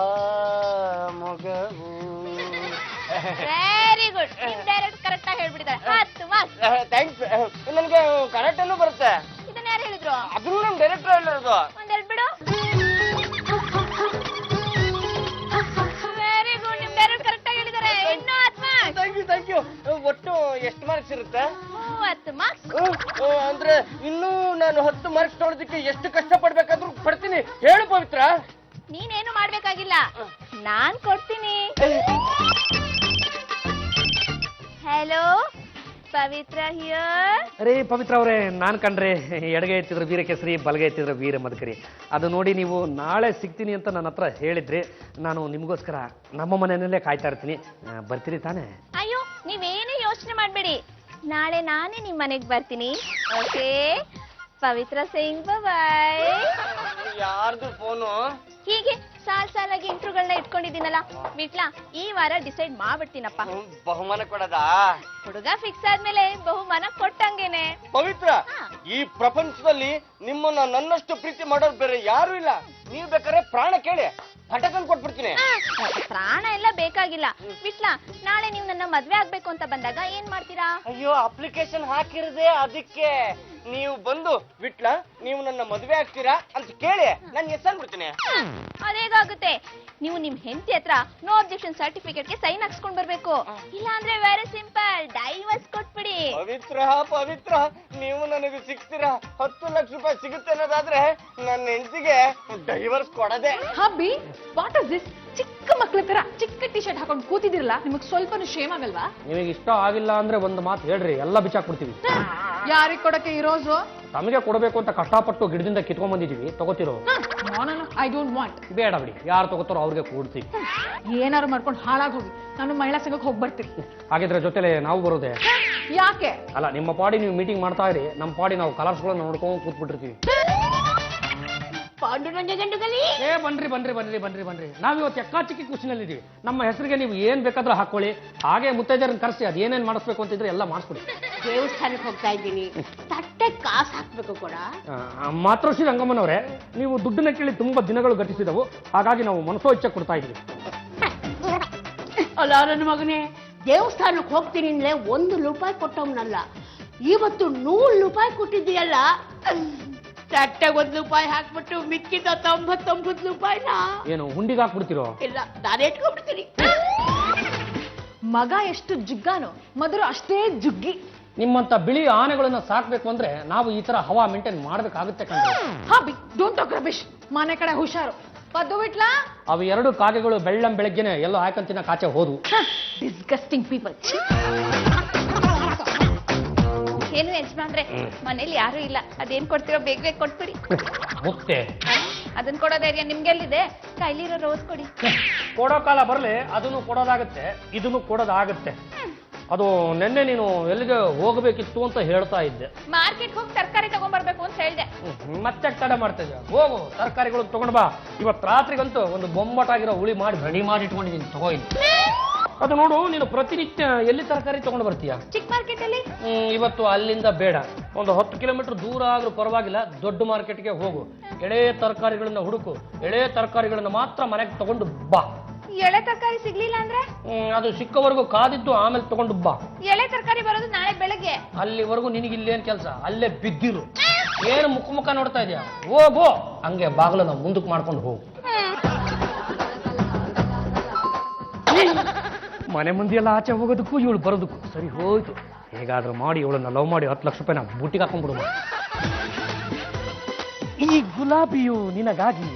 ಮಗವು. Very good. ನಿಮ್ ಡೈರೆಕ್ಟ್ ಕರೆಕ್ಟ್ ಆಗಿ ಹೇಳ್ಬಿಟ್ಟಿದ್ದಾರೆ. 10 ಮಾರ್ಕ್ಸ್. ಥ್ಯಾಂಕ್ಸ್. ನನ್ಗೆ ಕರೆಕ್ಟ್ ಅನ್ನು ಬರುತ್ತೆ. ಇದನ್ನ ಯಾರು ಹೇಳಿದ್ರು? ಅದನ್ನು ನಮ್ ಡೈರೆಕ್ಟರ್ ಹೇಳಿರೋದು. ಒಂದೆರಡು ಬಿಡು. Very good. ನಿಮ್ ಡೈರೆಕ್ಟ್ ಕರೆಕ್ಟ್ ಆಗಿ ಹೇಳಿದ್ದಾರೆ. ಇನ್ನೂ 10 ಮಾರ್ಕ್ಸ್. Thank you. ಒಟ್ಟು ಎಷ್ಟು ಮಾರ್ಕ್ಸ್ ಇರುತ್ತೆ? 30 ಮಾರ್ಕ್ಸ್. ಅಂದ್ರೆ ಇನ್ನೂ ನಾನು 10 ಮಾರ್ಕ್ಸ್ ತೊಗೊಳೋದಕ್ಕೆ ಎಷ್ಟು ಕಷ್ಟ ಪಡ್ಬೇಕಾದ್ರೂ ಪಡ್ತೀನಿ. ಹೇಳು ಪವಿತ್ರ. ನೀನೇನು ಮಾಡ್ಬೇಕಾಗಿಲ್ಲ, ನಾನ್ ಕೊಡ್ತೀನಿ. Hello, Pavithra here. ಅರೇ ಪವಿತ್ರ ಅವರೇ, ನಾನು ಕಂಡ್ರೆ ಎಡಗೈ ಎತ್ತಿದ್ರೆ ವೀರ ಕೇಸರಿ, ಬಲಗೈ ಎತ್ತಿದ್ರೆ ವೀರ ಮದಕರಿ. ಅದು ನೋಡಿ ನೀವು ನಾಳೆ ಸಿಗ್ತೀನಿ ಅಂತ ನನ್ನ ಹತ್ರ ಹೇಳಿದ್ರಿ. ನಾನು ನಿಮಗೋಸ್ಕರ ನಮ್ಮ ಮನೆಯಲ್ಲೇ ಕಾಯ್ತಾ ಇರ್ತೀನಿ. ಬರ್ತೀರಿ ತಾನೇ? ಅಯ್ಯೋ, ನೀವೇನೇ ಯೋಚನೆ ಮಾಡ್ಬೇಡಿ, ನಾಳೆ ನಾನೇ ನಿಮ್ ಮನೆಗ್ ಬರ್ತೀನಿ. ಓಕೆ ಪವಿತ್ರ ಸಿಂಗ್, ಬಾಯ್. ಯಾರ್ದು ಫೋನು? ಹೀಗೆ ಸಾಲಾಗಿ ಇಂಟ್ರೂಗಳನ್ನ ಇಟ್ಕೊಂಡಿದ್ದೀನಲ್ಲ ವಿಟ್ಲ, ಈ ವಾರ ಡಿಸೈಡ್ ಮಾಡ್ಬಿಡ್ತೀನಪ್ಪ. ಬಹುಮಾನ ಕೊಡದಾ? ಹುಡುಗ ಫಿಕ್ಸ್ ಆದ್ಮೇಲೆ ಬಹುಮಾನ ಕೊಟ್ಟಂಗೇನೆ. ಪವಿತ್ರ, ಈ ಪ್ರಪಂಚದಲ್ಲಿ ನಿಮ್ಮನ್ನ ನನ್ನಷ್ಟು ಪ್ರೀತಿ ಮಾಡೋರು ಬೇರೆ ಯಾರು ಇಲ್ಲ. ನೀವ್ ಬೇಕಾದ್ರೆ ಪ್ರಾಣ ಕೇಳಿ, ಪಟಕನ್ ಕೊಟ್ಬಿಡ್ತೀನಿ. ಪ್ರಾಣ ಎಲ್ಲ ಬೇಕಾಗಿಲ್ಲ ವಿಟ್ಲ. ನಾಳೆ ನೀವು ನನ್ನ ಮದ್ವೆ ಆಗ್ಬೇಕು ಅಂತ ಬಂದಾಗ ಏನ್ ಮಾಡ್ತೀರಾ? ಅಯ್ಯೋ, ಅಪ್ಲಿಕೇಶನ್ ಹಾಕಿರದೆ ಅದಕ್ಕೆ. ನೀವು ಬಂದು ವಿಟ್ಲ, ನೀವು ನನ್ನ ಮದುವೆ ಆಗ್ತೀರಾ ಅಂತ ಕೇಳಿ ನಾನು ಎಸ್ ಅನ್ಬಿಡ್ತೀನಿ. ಅದೇಗಾಗುತ್ತೆ? ನೀವು ನಿಮ್ ಹೆಂಡತಿ ಹತ್ರ ನೋ ಅಬ್ಜೆಕ್ಷನ್ ಸರ್ಟಿಫಿಕೇಟ್ ಗೆ ಸೈನ್ ಹಾಕ್ಸ್ಕೊಂಡ್ ಬರ್ಬೇಕು. ಇಲ್ಲ ಅಂದ್ರೆ ವೆರಿ ಸಿಂಪಲ್, ಡೈವರ್ಸ್ ಕೊಟ್ಬಿಡಿ. ಪವಿತ್ರ ಪವಿತ್ರ, ನೀವು ನನಗೆ ಸಿಗ್ತೀರಾ? 10 ಲಕ್ಷ ರೂಪಾಯಿ ಸಿಗುತ್ತೆ ಅನ್ನೋದಾದ್ರೆ ನನ್ನ ಹೆಂಡತಿಗೆ ಡೈವರ್ಸ್ ಕೊಡದೆ. ಹಬ್ಬಿ, ವಾಟ್ ಇಸ್ ದಿಸ್? ಚಿಕ್ಕ ಮಕ್ಳ ತರ ಚಿಕ್ಕ ಟಿ ಶರ್ಟ್ ಹಾಕೊಂಡು ಕೂತಿದಿರಲ್ಲ, ನಿಮಗ್ ಸ್ವಲ್ಪನೂ ಶೇಮ್ ಆಗಲ್ವಾ? ನಿಮಗೆ ಇಷ್ಟ ಆಗಿಲ್ಲ ಅಂದ್ರೆ ಒಂದು ಮಾತು ಹೇಳ್ರಿ, ಎಲ್ಲ ಬಿಚ್ಚಾಕ್ಬಿಡ್ತೀವಿ. ಯಾರಿಗ್ ಕೊಡಕ್ಕೆ ಈ ರೋಸು? ತಮಗೆ ಕೊಡಬೇಕು ಅಂತ ಕಷ್ಟಪಟ್ಟು ಗಿಡದಿಂದ ಕಿತ್ಕೊಂಡ್ ಬಂದಿದೀವಿ, ತಗೋತಿರೋ? I don't want. ಬೇಡ ಬಿಡಿ, ಯಾರು ತಗೋತಾರೋ ಅವ್ರಿಗೆ ಕೊಡ್ತೀವಿ. ಏನಾರು ಮಾಡ್ಕೊಂಡು ಹಾಳಾಗಿ ಹೋಗಿ, ನಾನು ಮಹಿಳಾ ಸಂಘಕ್ಕೆ ಹೋಗಿ ಬರ್ತೀನಿ. ಹಾಗಿದ್ರೆ ಜೊತೆಲೆ ನಾವು ಬರೋದೆ? ಯಾಕೆ? ಅಲ್ಲ, ನಿಮ್ಮ ಪಾಡಿ ನೀವು ಮೀಟಿಂಗ್ ಮಾಡ್ತಾ ಇರಿ, ನಮ್ಮ ಪಾಡಿ ನಾವು ಕಲರ್ಸ್ಗಳನ್ನ ನೋಡ್ಕೊಂಡು ಕೂತ್ಬಿಟ್ಟಿರ್ತೀವಿ. ಪಾಂಡುರಂಗ ಗಂಡುಗಲಿ. ಏ ಬನ್ರಿ ಬನ್ರಿ ಬನ್ರಿ ಬನ್ರಿ ಬನ್ರಿ, ನಾವಿವತ್ತು ಎಕ್ಕಾಚಿಕ್ಕಿ ಖುಷಿನಲ್ಲಿದ್ದೀವಿ. ನಮ್ಮ ಹೆಸರಿಗೆ ನೀವು ಏನ್ ಬೇಕಾದ್ರೂ ಹಾಕೊಳ್ಳಿ. ಹಾಗೆ ಮುತ್ತೈದರನ್ನ ಕರೆಸಿ ಅದು ಏನೇನ್ ಮಾಡಿಸ್ಬೇಕು ಅಂತಿದ್ರೆ ಎಲ್ಲ ಮಾಡಿಸ್ಕೊಡಿ. ದೇವಸ್ಥಾನಕ್ಕೆ ಹೋಗ್ತಾ ಇದ್ದೀನಿ, ತಟ್ಟೆ ಕಾಸು ಹಾಕ್ಬೇಕು ಕೂಡ. ಮಾತೃಶ್ರೀ ರಂಗಮ್ಮನವರೇ, ನೀವು ದುಡ್ಡನ್ನ ಕೇಳಿ ತುಂಬಾ ದಿನಗಳು ಗತಿಸಿದವು, ಹಾಗಾಗಿ ನಾವು ಮನಸೋ ಇಚ್ಛೆ ಕೊಡ್ತಾ ಇದ್ವಿ. ಅಲ್ಲ ನನ್ನ ಮಗನೇ, ದೇವಸ್ಥಾನಕ್ಕೆ ಹೋಗ್ತೀನಿ ಅಂದ್ರೆ 1 ರೂಪಾಯಿ ಕೊಟ್ಟವನಲ್ಲ, ಇವತ್ತು 100 ರೂಪಾಯಿ ಕೊಟ್ಟಿದ್ದೀಯಲ್ಲ. ತಟ್ಟೆ 1 ರೂಪಾಯಿ ಹಾಕ್ಬಿಟ್ಟು ಮಿಕ್ಕಿದ 99 ರೂಪಾಯಿನ ಏನು ಹುಂಡಿಗೆ ಹಾಕ್ಬಿಡ್ತಿರೋ? ಇಲ್ಲ, ನಾನೇ ಇಟ್ಕೊಂಡ್ಬಿಡ್ತೀನಿ. ಮಗ ಎಷ್ಟು ಜುಗ್ಗಾನು, ಮಧುರು ಅಷ್ಟೇ ಜುಗ್ಗಿ. ನಿಮ್ಮಂತ ಬಿಳಿ ಆನೆಗಳನ್ನ ಸಾಕ್ಬೇಕು ಅಂದ್ರೆ ನಾವು ಈ ತರ ಹವಾ ಮೇಂಟೈನ್ ಮಾಡ್ಬೇಕಾಗುತ್ತೆ ಕಂಡ್ರೆ. ಹಬ್ಬಿ, ಡೋಂಟ್ ಟಾಕ್ ರಬಿಶ್. ಮನೆ ಕಡೆ ಹುಷಾರು. ಪದ್ದು ಬಿಟ್ಲಾ? ಅವು 2 ಕಾಗೆಗಳು ಬೆಳ್ಳಂಬೆಳಗ್ಗೆನೆ ಎಲ್ಲೋ ಹಾಕಂತಿನ ಕಾಚೆ ಹೋದ್ವು. Disgusting people. ಏನು ಯಜಮಾನ್ರೆ, ಮನೇಲಿ ಯಾರು ಇಲ್ಲ, ಅದೇನ್ ಕೊಡ್ತಿರೋ ಬೇಗ ಬೇಗ ಕೊಟ್ಬಿಡಿ. ಮುಕ್ತೆ ಅದನ್ನ ಕೊಡೋ ಧೈರ್ಯ ನಿಮ್ಗೆಲ್ಲಿದೆ? ಕೈಲಿರೋ ರೋಸ್ ಕೊಡಿ. ಕೊಡೋ ಕಾಲ ಬರ್ಲಿ, ಅದನ್ನು ಕೊಡೋದಾಗುತ್ತೆ, ಇದನ್ನು ಕೊಡೋದಾಗುತ್ತೆ. ಅದು ನಿನ್ನೆ ನೀನು ಎಲ್ಲಿಗೆ ಹೋಗಬೇಕಿತ್ತು ಅಂತ ಹೇಳ್ತಾ ಇದ್ದೆ. ಮಾರ್ಕೆಟ್ ಹೋಗಿ ತರಕಾರಿ ತಗೊಂಡ್ಬರ್ಬೇಕು ಅಂತ ಹೇಳ್ದೆ. ಮತ್ತೆ ತಡ ಮಾಡ್ತಿದ್ದೆ. ಹೋಗು, ತರಕಾರಿಗಳು ತಗೊಂಡ್ ಬಾ. ಇವತ್ತು ರಾತ್ರಿಗಂತೂ ಒಂದು ಬೊಂಬಟಾಗಿರೋ ಹುಳಿ ಮಾಡಿ ರೆಡಿ ಮಾಡಿ ಇಟ್ಕೊಂಡಿದ್ದೀನಿ, ತಗೋ. ಅದು ನೋಡು, ನೀನು ಪ್ರತಿನಿತ್ಯ ಎಲ್ಲಿ ತರಕಾರಿ ತಗೊಂಡು ಬರ್ತೀಯ? ಚಿಕ್ಕ ಮಾರ್ಕೆಟ್ ಅಲ್ಲಿ. ಇವತ್ತು ಅಲ್ಲಿಂದ ಬೇಡ, ಒಂದು 10 ಕಿಲೋಮೀಟರ್ ದೂರ ಆದ್ರೂ ಪರವಾಗಿಲ್ಲ, ದೊಡ್ಡ ಮಾರ್ಕೆಟ್ಗೆ ಹೋಗು. ಎಳೆ ತರಕಾರಿಗಳನ್ನ ಹುಡುಕು, ಎಳೆ ತರಕಾರಿಗಳನ್ನ ಮಾತ್ರ ಮನೆಗೆ ತಗೊಂಡು ಬಾ. ಎಳೆ ತರಕಾರಿ ಸಿಗ್ಲಿಲ್ಲ ಅಂದ್ರೆ? ಅದು ಸಿಕ್ಕವರೆಗೂ ಕಾದಿದ್ದು ಆಮೇಲೆ ತಗೊಂಡು ಬಾ. ಎಳೆ ತರಕಾರಿ ಬರೋದು ನಾಳೆ ಬೆಳಗ್ಗೆ. ಅಲ್ಲಿವರೆಗೂ ನಿನಗಿಲ್ಲೇನ್ ಕೆಲಸ? ಅಲ್ಲೇ ಬಿದ್ದಿರು. ಏನು ಮುಖ ನೋಡ್ತಾ ಇದೀಯ? ಹೋಗು, ಹಂಗೆ ಬಾಗಿಲನ್ನ ಮುಂದಕ್ಕೆ ಮಾಡ್ಕೊಂಡು ಹೋಗು. ಮನೆ ಮಂದಿ ಎಲ್ಲ ಆಚೆ ಹೋಗೋದಕ್ಕೂ ಇವಳು ಬರೋದಕ್ಕೂ ಸರಿ ಹೋಯ್ತು. ಹೇಗಾದ್ರೂ ಮಾಡಿ ಇವಳನ್ನ ಲವ್ ಮಾಡಿ 10 ಲಕ್ಷ ರೂಪಾಯಿನ ಬುಟ್ಟಿಗೆ ಹಾಕೊಂಡ್ಬಿಡು. ಈ ಗುಲಾಬಿಯು ನಿನಗಾಗಿ.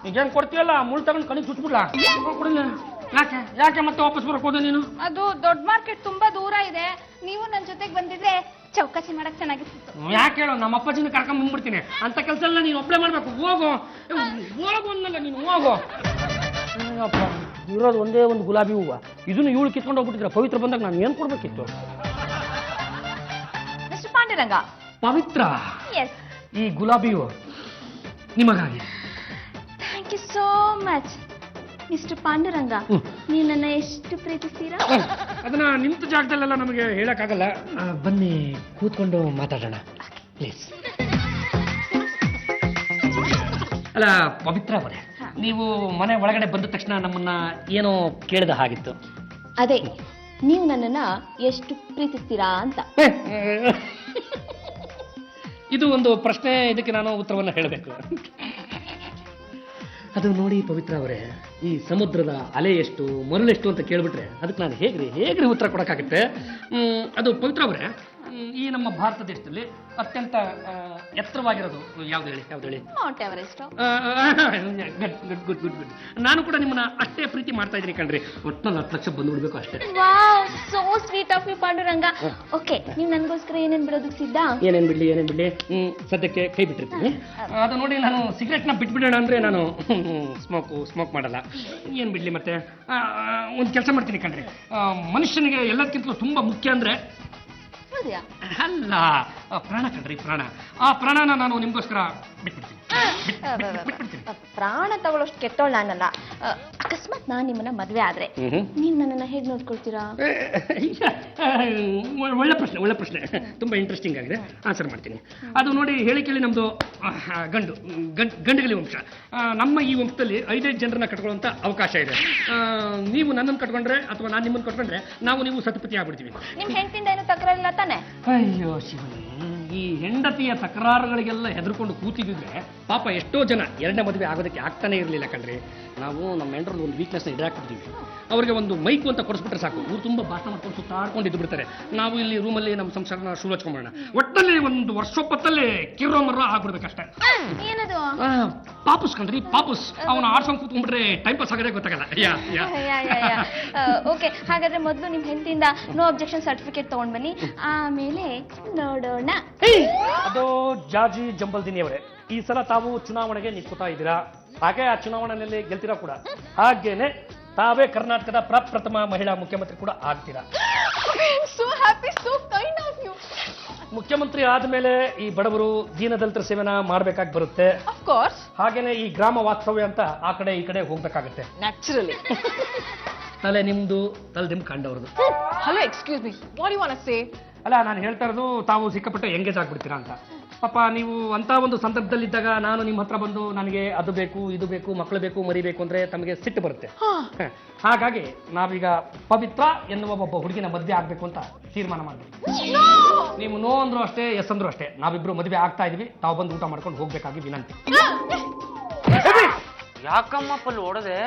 ಈಗೇನ್ ಕೊಡ್ತೀಯಲ್ಲ, ಮುಳ್ ತಗೊಂಡು ಕಣಿಗೆ ಚುಚ್ಬಿಡ್ಲಾ? ಯಾಕೆ ಮತ್ತೆ ವಾಪಸ್ ಬರಕ್ ಹೋದೆ ನೀನು? ಅದು ದೊಡ್ಡ ಮಾರ್ಕೆಟ್ ತುಂಬಾ ದೂರ ಇದೆ. ನೀವು ನನ್ನ ಜೊತೆಗೆ ಬಂದಿದ್ರೆ ಚೌಕಾಸಿ ಮಾಡಕ್ ಚೆನ್ನಾಗಿರ್ತಿತ್ತು. ಯಾಕೆ ಹೇಳು, ನಮ್ಮ ಅಪ್ಪಾಜಿನ ಕರ್ಕೊಂಡ್ ಬಂದ್ಬಿಡ್ತೀನಿ. ಅಂತ ಕೆಲಸ ಎಲ್ಲ ನೀನು ಒಬ್ಳೆ ಮಾಡ್ಬೇಕು. ಹೋಗು ಹೋಗು ಅನ್ನಲ್ಲ ನೀನು, ಹೋಗು. ಇರೋದು ಒಂದೇ ಒಂದು ಗುಲಾಬಿ ಹೂವ, ಇದನ್ನು ಇವಳು ಕಿತ್ಕೊಂಡು ಹೋಗ್ಬಿಟ್ಟಿದ್ರೆ ಪವಿತ್ರ ಬಂದಾಗ ನಾನು ಏನ್ ಕೊಡ್ಬೇಕಿತ್ತು? ಮಿಸ್ಟರ್ ಪಾಂಡುರಂಗ. ಪವಿತ್ರ, ಎಸ್, ಈ ಗುಲಾಬಿ ಹೂವು ನಿಮಗಾಗಿ. Thank you so much mister Panduranga. ನೀವು ನನ್ನ ಎಷ್ಟು ಪ್ರೀತಿಸ್ತೀರಾ? ಅದನ್ನ ನಿಂತ ಜಾಗದಲ್ಲೆಲ್ಲ ನಮಗೆ ಹೇಳಕ್ಕಾಗಲ್ಲ. ಬನ್ನಿ ಕೂತ್ಕೊಂಡು ಮಾತಾಡೋಣ ಪ್ಲೀಸ್. ಅಲ್ಲ ಪವಿತ್ರ ಅವರೇ, ನೀವು ಮನೆ ಒಳಗಡೆ ಬಂದ ತಕ್ಷಣ ನಮ್ಮನ್ನ ಏನೋ ಕೇಳಿದ ಹಾಗಿತ್ತು. ಅದೇ, ನೀವು ನನ್ನನ್ನ ಎಷ್ಟು ಪ್ರೀತಿಸ್ತೀರಾ ಅಂತ. ಇದು ಒಂದು ಪ್ರಶ್ನೆ, ಇದಕ್ಕೆ ನಾನು ಉತ್ತರವನ್ನು ಹೇಳಬೇಕು. ಅದು ನೋಡಿ ಪವಿತ್ರ ಅವರೇ, ಈ ಸಮುದ್ರದ ಅಲೆ ಎಷ್ಟು, ಮರಳೆಷ್ಟು ಅಂತ ಕೇಳ್ಬಿಟ್ರೆ ಅದಕ್ಕೆ ನಾನು ಹೇಗ್ರಿ ಉತ್ತರ ಕೊಡೋಕ್ಕಾಗುತ್ತೆ? ಅದು ಪವಿತ್ರ ಅವರೇ, ಈ ನಮ್ಮ ಭಾರತ ದೇಶದಲ್ಲಿ ಅತ್ಯಂತ ಎತ್ತರವಾಗಿರೋದು ಯಾವ್ದು ಹೇಳಿ? Mount Everest. ಗುಡ್. ನಾನು ಕೂಡ ನಿಮ್ಮನ್ನ ಅಷ್ಟೇ ಪ್ರೀತಿ ಮಾಡ್ತಾ ಇದ್ದೀನಿ ಕಣ್ರಿ. ಒಟ್ಟಿನಲ್ಲಿ 10 ಲಕ್ಷ ಬಂದು ಬಿಡ್ಬೇಕು ಅಷ್ಟೇ. Wow, so sweet of you Panduranga. Okay, ನೀವು ನನಗೋಸ್ಕರ ಏನೇನ್ ಬಿಡೋದಕ್ಕೆ ಸಿದ್ಧ? ಏನೇನ್ ಬಿಡ್ಲಿ? ಸದ್ಯಕ್ಕೆ ಕೈ ಬಿಟ್ಟಿರ್ತೀನಿ. ಅದು ನೋಡಿ, ನಾನು ಸಿಗರೆಟ್ನ ಬಿಟ್ಬಿಡೋಣ ಅಂದ್ರೆ ನಾನು ಸ್ಮೋಕ್ ಮಾಡಲ್ಲ. ಏನ್ ಬಿಡ್ಲಿ ಮತ್ತೆ? ಒಂದು ಕೆಲಸ ಮಾಡ್ತೀನಿ ಕಣ್ರಿ. ಮನುಷ್ಯನಿಗೆ ಎಲ್ಲದಕ್ಕಿಂತಲೂ ತುಂಬಾ ಮುಖ್ಯ ಅಂದ್ರೆ ಅಲ್ಲ, ಪ್ರಾಣ ಕಣ್ರಿ, ಪ್ರಾಣ. ಆ ಪ್ರಾಣನ ನಾನು ನಿಮ್ಗೋಸ್ಕರ ಬಿಟ್ಬಿಡ್ತೀನಿ. ಪ್ರಾಣ ತಗೊಳ್ಳೋಷ್ಟು ಕೆಟ್ಟೋಳು ನಾನಲ್ಲ. ಅಕಸ್ಮಾತ್ ನಾನ್ ನಿಮ್ಮನ್ನ ಮದ್ವೆ ಆದ್ರೆ ನೀವ್ ನನ್ನನ್ನ ಹೇಗ್ ನೋಡ್ಕೊಳ್ತೀರಾ? ಒಳ್ಳೆ ಪ್ರಶ್ನೆ, ತುಂಬಾ ಇಂಟ್ರೆಸ್ಟಿಂಗ್ ಆಗಿದೆ. ಆನ್ಸರ್ ಮಾಡ್ತೀನಿ. ಅದು ನೋಡಿ, ಹೇಳಿ ಕೇಳಿ, ನಮ್ದು ಗಂಡುಗಲಿ ವಂಶ. ನಮ್ಮ ಈ ವಂಶದಲ್ಲಿ 5 ಜನರನ್ನ ಕಟ್ಕೊಳ್ಳುವಂತ ಅವಕಾಶ ಇದೆ. ನೀವು ನನ್ನನ್ನು ಕಟ್ಕೊಂಡ್ರೆ ಅಥವಾ ನಾನು ನಿಮ್ಮನ್ನು ಕಟ್ಕೊಂಡ್ರೆ ನೀವು ಸತಿಪತಿ ಆಗ್ಬಿಡ್ತೀವಿ. ನಿಮ್ ಹೆಂಡತಿಂದ ಏನು ತಕರಾರಿಲ್ಲ ತಾನೆ? ಅಯ್ಯೋ ಶಿವನೇ, ಈ ಹೆಂಡತಿಯ ತಕರಾರುಗಳಿಗೆಲ್ಲ ಹೆದರ್ಕೊಂಡು ಕೂತಿದ್ರೆ ಪಾಪ ಎಷ್ಟೋ ಜನ 2ನೇ ಮದುವೆ ಆಗೋದಕ್ಕೆ ಆಗ್ತಾನೆ ಇರಲಿಲ್ಲ ಕಣ್ರಿ. ನಾವು ನಮ್ಮ ಹೆಂಡ್ರಲ್ಲಿ ಒಂದು ವೀಕ್ನೆಸ್ನ ಇಡಾಕ್ಬಿಡ್ತೀವಿ. ಅವ್ರಿಗೆ ಒಂದು ಮೈಕು ಅಂತ ಕೊಡಿಸ್ಬಿಟ್ರೆ ಸಾಕು, ಅವ್ರು ತುಂಬಾ ಭಾಷಣ ಮಾಡ್ಕೊಂಡು ಸುತ್ತಾಡ್ಕೊಂಡು ಇದ್ದು ಬಿಡ್ತಾರೆ. ನಾವು ಇಲ್ಲಿ ರೂಮಲ್ಲಿ ನಮ್ಮ ಸಂಸಾರನ ಶುರು ಹಚ್ಕೊಂಬೋಣ. ಒಟ್ಟಲ್ಲಿ ಒಂದು ವರ್ಷೊಪ್ಪತ್ತಲ್ಲಿ ಕಿರೋ ಮರ ಆಗ್ಬಿಡ್ಬೇಕಷ್ಟೇ. ಏನದು? ಪಾಪುಸ್ ಕಣ್ರಿ, ಪಾಪುಸ್. ಅವನ ಆಡ್ಸ್ಕೊಂಡು ಕೂತ್ಕೊಂಡ್ಬಿಟ್ರೆ ಟೈಮ್ ಪಾಸ್ ಆಗೋದೇ ಗೊತ್ತಾಗಲ್ಲ. ಓಕೆ, ಹಾಗಾದ್ರೆ ಮೊದಲು ನಿಮ್ ಹೆಂಡತಿಯಿಂದ ನೋ ಅಬ್ಜೆಕ್ಷನ್ ಸರ್ಟಿಫಿಕೇಟ್ ತಗೊಂಡ್ ಬನ್ನಿ, ಆಮೇಲೆ ನೋಡೋಣ. ಅದು ಜಾಜಿ ಜಂಬಲ್ದಿನಿ ಅವರೇ, ಈ ಸಲ ತಾವು ಚುನಾವಣೆಗೆ ನಿಂತ್ಕೋತಾ ಇದ್ದೀರಾ. ಹಾಗೆ ಆ ಚುನಾವಣೆಯಲ್ಲಿ ಗೆಲ್ತೀರಾ ಕೂಡ. ಹಾಗೇನೆ ತಾವೇ ಕರ್ನಾಟಕದ ಪ್ರಪ್ರಥಮ ಮಹಿಳಾ ಮುಖ್ಯಮಂತ್ರಿ ಕೂಡ ಆಗ್ತೀರಾ. ಮುಖ್ಯಮಂತ್ರಿ ಆದ್ಮೇಲೆ ಈ ಬಡವರು ದೀನದಲಿತರ ಸೇವೆನ ಮಾಡ್ಬೇಕಾಗಿ ಬರುತ್ತೆ. ಹಾಗೇನೆ ಈ ಗ್ರಾಮ ವಾಸ್ತವ್ಯ ಅಂತ ಆ ಕಡೆ ಈ ಕಡೆ ಹೋಗ್ಬೇಕಾಗತ್ತೆ. ನ್ಯಾಚುರಲಿ. ತಲೆ ನಿಮ್ದು, ತಲೆ ನಿಮ್ ಕಂಡವ್ರದ್ದು. Hello, excuse me, what you want to say? ಅಲ್ಲ, ನಾನು ಹೇಳ್ತಾ ಇರೋದು, ತಾವು ಸಿಕ್ಕಾಪಟ್ಟೆ ಎಂಗೇಜ್ ಆಗ್ಬಿಡ್ತೀರಾ ಅಂತ. ಪಾಪ ನೀವು ಅಂತ ಒಂದು ಸಂದರ್ಭದಲ್ಲಿದ್ದಾಗ ನಾನು ನಿಮ್ಮ ಹತ್ರ ಬಂದು ನನಗೆ ಅದು ಬೇಕು, ಇದು ಬೇಕು, ಮಕ್ಕಳು ಬೇಕು, ಮರಿಬೇಕು ಅಂದ್ರೆ ತಮಗೆ ಸಿಟ್ಟು ಬರುತ್ತೆ. ಹಾಗಾಗಿ ನಾವೀಗ ಪವಿತ್ರ ಎನ್ನುವ ಒಬ್ಬ ಹುಡುಗಿನ ಮದುವೆ ಆಗ್ಬೇಕು ಅಂತ ತೀರ್ಮಾನ ಮಾಡಿದ್ವಿ. ನೀವು ನೋ ಅಂದ್ರು ಅಷ್ಟೇ, ಎಸ್ ಅಂದ್ರು ಅಷ್ಟೇ, ನಾವಿಬ್ರು ಮದುವೆ ಆಗ್ತಾ ಇದೀವಿ. ತಾವು ಬಂದು ಊಟ ಮಾಡ್ಕೊಂಡು ಹೋಗ್ಬೇಕಾಗಿ ವಿನಂತಿ. ಯಾಕಮ್ಮ ಪಲ್ಲು ಹೊಡೆದೆ?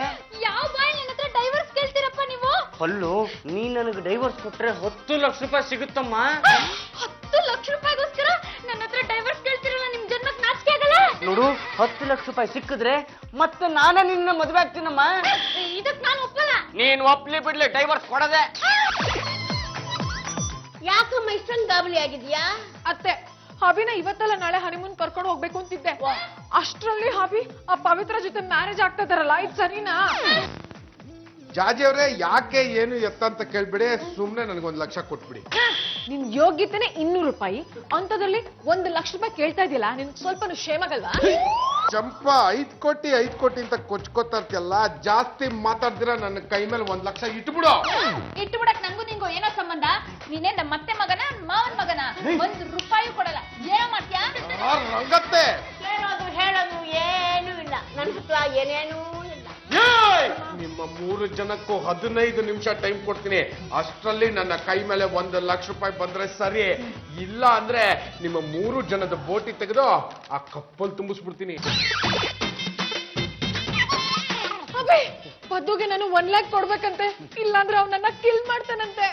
ಯಾವ ಬಾಯ್ ನನ್ನ ಹತ್ರ ಡೈವರ್ಸ್ ಕೇಳ್ತೀರಪ್ಪ ನೀವು? ಪಲ್ಲು, ನೀ ನನಗೆ ಡೈವರ್ಸ್ ಕೊಟ್ರೆ 10 ಲಕ್ಷ ರೂಪಾಯಿ ಸಿಗುತ್ತಮ್ಮ. 10 ಲಕ್ಷ ರೂಪಾಯಿಗೋಸ್ಕರ ನನ್ನ ಹತ್ರ ಡೈವರ್ಸ್ ಕೇಳ್ತಿರಲ್ಲ? ನಿಮ್ ಜನ್ಮಕ್ ನಾಚಿಕೆ ಆಗಲ್ಲ? ನೋಡು, 10 ಲಕ್ಷ ರೂಪಾಯಿ ಸಿಕ್ಕಿದ್ರೆ ಮತ್ತೆ ನಾನೇ ನಿನ್ನ ಮದುವೆ ಆಗ್ತೀನಮ್ಮ. ಇದಕ್ ನಾನು ಒಪ್ಪಲ್ಲ. ನೀನ್ ಒಪ್ಲಿ ಬಿಡ್ಲಿ, ಡೈವರ್ಸ್ ಕೊಡದೆ. ಯಾಕಮ್ಮ ಇಷ್ಟೊಂದು ಗಾಬರಿ ಆಗಿದ್ಯಾ? ಅತ್ತೆ, ಹಾಬಿನ ಇವತ್ತಲ್ಲ ನಾಳೆ ಹನಿಮೂನ್ ಕರ್ಕೊಂಡು ಹೋಗ್ಬೇಕು ಅಂತಿದ್ದೆ. ಅಷ್ಟ್ರಲ್ಲಿ ಹಾಬಿ ಆ ಪವಿತ್ರ ಜೊತೆ ಮ್ಯಾರೇಜ್ ಆಗ್ತಾ ಇದಾರಲ್ಲ, ಇದು ಸರಿನಾ? ಜಾಜಿ ಅವರೇ, ಯಾಕೆ ಏನು ಎತ್ತ ಅಂತ ಕೇಳ್ಬಿಡಿ, ಸುಮ್ನೆ ನನಗೊಂದು 1 ಲಕ್ಷ ಕೊಟ್ಬಿಡಿ. ನಿನ್ ಯೋಗ್ಯತೆನೆ 200 ರೂಪಾಯಿ, ಅಂತದ್ರಲ್ಲಿ 1 ಲಕ್ಷ ರೂಪಾಯಿ ಕೇಳ್ತಾ ಇದೆಯಲ್ಲ, ನಿನ್ ಸ್ವಲ್ಪ ಶೇಮಗಲ್ವಾ? ಚಂಪಾ 5 ಕೋಟಿ ಅಂತ ಕೊಚ್ಕೋತಾರ್ತಿಯಲ್ಲ, ಜಾಸ್ತಿ ಮಾತಾಡ್ದಿರ ನನ್ನ ಕೈ ಮೇಲೆ 1 ಲಕ್ಷ ಇಟ್ಬಿಡು. ಇಟ್ಬಿಡಕ್ ನಂಗೂ ನಿಂಗೂ ಏನೋ ಸಂಬಂಧ? ನೀನೇ ನಮ್ಮ ಮತ್ತೆ ಮಗನ ಮಾವನ್ ಮಗನ? 1 ರೂಪಾಯಿ ಕೊಡಲ್ಲ. ಏನೋ ಮಾಡ್ತೀಯಾ? ರಂಗತ್ತೆ ಹೇಳೋದು ಏನೂ ಇಲ್ಲ, ನನ್ನ ಹತ್ರ ಏನೇನೂ ಇಲ್ಲ. ನಿಮ್ಮ 3 ಜನಕ್ಕೂ 15 ನಿಮಿಷ ಟೈಮ್ ಕೊಡ್ತೀನಿ. ಅಷ್ಟರಲ್ಲಿ ನನ್ನ ಕೈ ಮೇಲೆ 1 ಲಕ್ಷ ರೂಪಾಯಿ ಬಂದ್ರೆ ಸರಿ, ಇಲ್ಲ ಅಂದ್ರೆ ನಿಮ್ಮ 3 ಜನದ ಬೋಟಿ ತೆಗೆದು ಆ ಕಪ್ಪಲ್ ತುಂಬಿಸ್ಬಿಡ್ತೀನಿ. ಅಬೇ ಪದ್ದುಗೆ ನಾನು 1 ಲ್ಯಾಕ್ ಕೊಡ್ಬೇಕಂತೆ, ಇಲ್ಲಾಂದ್ರೆ ಅವನನ್ನ ಕಿಲ್ ಮಾಡ್ತಾನಂತೆ.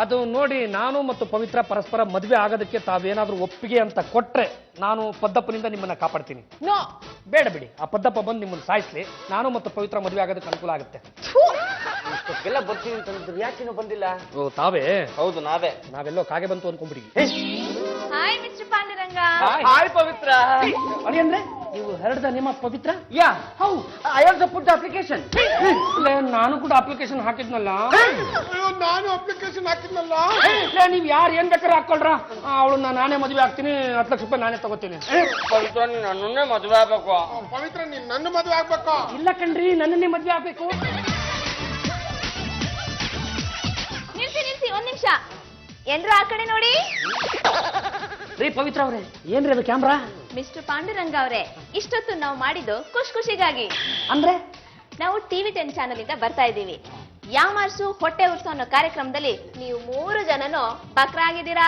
ಅದು ನೋಡಿ, ನಾನು ಮತ್ತು ಪವಿತ್ರ ಪರಸ್ಪರ ಮದುವೆ ಆಗೋದಕ್ಕೆ ತಾವೇನಾದ್ರೂ ಒಪ್ಪಿಗೆ ಅಂತ ಕೊಟ್ರೆ ನಾನು ಪದ್ದಪ್ಪನಿಂದ ನಿಮ್ಮನ್ನ ಕಾಪಾಡ್ತೀನಿ. ನೋ, ಬೇಡ ಬಿಡಿ, ಆ ಪದ್ದಪ್ಪ ಬಂದು ನಿಮ್ಮನ್ನು ಸಾಯಿಸ್ಲಿ, ನಾನು ಮತ್ತು ಪವಿತ್ರ ಮದುವೆ ಆಗೋದಕ್ಕೆ ಅನುಕೂಲ ಆಗುತ್ತೆ. ಇಷ್ಟಕ್ಕೆಲ್ಲ ಬರ್ತೀನಿ ಅಂತಂದ್ರೆ ಯಾಕಿನ್ನೂ ಬಂದಿಲ್ಲ? ಓ ತಾವೇ? ಹೌದು, ನಾವೆಲ್ಲೋ ಕಾಗೆ ಬಂತು ಅನ್ಕೊಂಡ್ಬಿಡಿ. Hi mister Panduranga. Hi Pavitra. ಅಡಿ ಅಂದ್ರೆ ನೀವು ಹರಡ್ದ ನಿಮ್ಮ Pavitra? Yeah, how I also put the application. ನಾನು ಕೂಡ ಅಪ್ಲಿಕೇಶನ್ ಹಾಕಿದ್ನಲ್ಲ. ನಾನು ಅಪ್ಲಿಕೇಶನ್ ಹಾಕಿದ್ನಲ್ಲ. ನೀವ್ ಯಾರು ಏನ್ ಬೇಕಾದ್ರೆ ಹಾಕೊಳ್ರ, ಅವಳನ್ನ ನಾನೇ ಮದುವೆ ಆಗ್ತೀನಿ, 10 ಲಕ್ಷ ರೂಪಾಯಿ ನಾನೇ ತಗೋತೀನಿ. ಪವಿತ್ರ, ನೀನು ನನ್ನನ್ನೇ ಮದುವೆ ಆಗ್ಬೇಕು. ಪವಿತ್ರ, ನೀನ್ ನನ್ನ ಮದುವೆ ಆಗ್ಬೇಕು. ಇಲ್ಲ ಕಣ್ರಿ, ನನ್ನನ್ನೇ ಮದುವೆ ಆಗ್ಬೇಕು. ನಿಲ್ಸಿ 1 ನಿಮಿಷ. ಎಲ್ರು ಆ ಕಡೆ ನೋಡಿ. ರೀ ಪವಿತ್ರ ಅವ್ರೆ, ಏನ್ರಿ ಅದು ಕ್ಯಾಮ್ರಾ? ಮಿಸ್ಟರ್ ಪಾಂಡುರಂಗ ಅವರೇ, ಇಷ್ಟೊತ್ತು ನಾವು ಮಾಡಿದ್ದು ಖುಷಿಗಾಗಿ. ಅಂದ್ರೆ ನಾವು ಟಿವಿ 10 ಚಾನೆಲ್ ಇಂದ ಬರ್ತಾ ಇದ್ದೀವಿ. ಯಾಮಾರ್ಸು ಹೊಟ್ಟೆ ಉರ್ಸೋ ಅನ್ನೋ ಕಾರ್ಯಕ್ರಮದಲ್ಲಿ ನೀವು 3 ಜನನು ಬಕ್ರಾಗಿದ್ದೀರಾ.